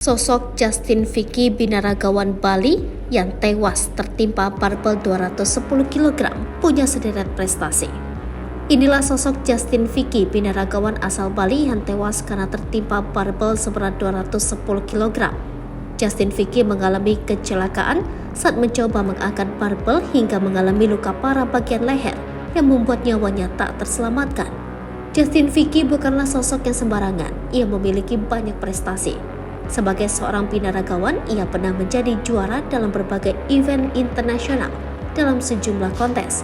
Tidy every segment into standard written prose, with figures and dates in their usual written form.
Sosok Justin Vicky binaragawan Bali yang tewas tertimpa barbel 210 kg punya sederet prestasi. Inilah sosok Justin Vicky binaragawan asal Bali yang tewas karena tertimpa barbel seberat 210 kg. Justin Vicky mengalami kecelakaan saat mencoba mengangkat barbel hingga mengalami luka parah bagian leher yang membuat nyawanya tak terselamatkan. Justin Vicky bukanlah sosok yang sembarangan, ia memiliki banyak prestasi. Sebagai seorang binaragawan, ia pernah menjadi juara dalam berbagai event internasional dalam sejumlah kontes.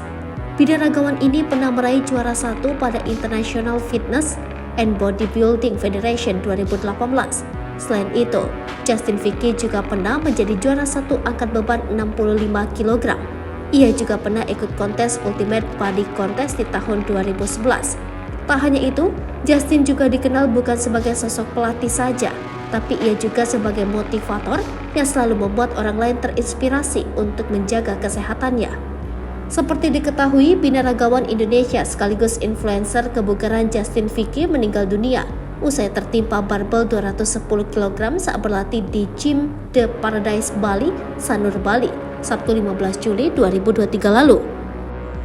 Binaragawan ini pernah meraih juara 1 pada International Fitness and Bodybuilding Federation 2018. Selain itu, Justin Vicky juga pernah menjadi juara 1 angkat beban 65 kg. Ia juga pernah ikut kontes Ultimate Body Contest di tahun 2011. Tak hanya itu, Justin juga dikenal bukan sebagai sosok pelatih saja, tapi ia juga sebagai motivator yang selalu membuat orang lain terinspirasi untuk menjaga kesehatannya. Seperti diketahui, binaragawan Indonesia sekaligus influencer kebugaran Justin Vicky meninggal dunia usai tertimpa barbel 210 kg saat berlatih di Gym The Paradise Bali, Sanur, Bali, Sabtu 15 Juli 2023 lalu.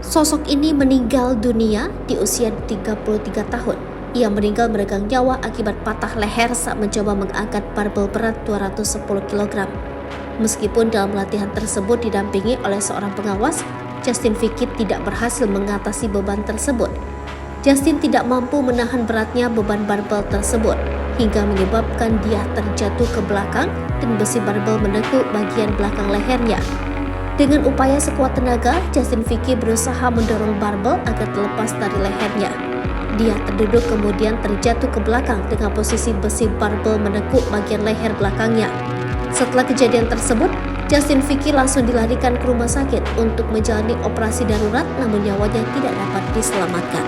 Sosok ini meninggal dunia di usia 33 tahun. Ia meninggal meregang nyawa akibat patah leher saat mencoba mengangkat barbel berat 210 kg. Meskipun dalam latihan tersebut didampingi oleh seorang pengawas, Justin Vicky tidak berhasil mengatasi beban tersebut. Justin tidak mampu menahan beratnya beban barbel tersebut, hingga menyebabkan dia terjatuh ke belakang dan besi barbel menekuk bagian belakang lehernya. Dengan upaya sekuat tenaga, Justin Vicky berusaha mendorong barbel agar terlepas dari lehernya. Dia terduduk kemudian terjatuh ke belakang dengan posisi besi barbel menekuk bagian leher belakangnya. Setelah kejadian tersebut, Justin Vicky langsung dilarikan ke rumah sakit untuk menjalani operasi darurat, namun nyawanya tidak dapat diselamatkan.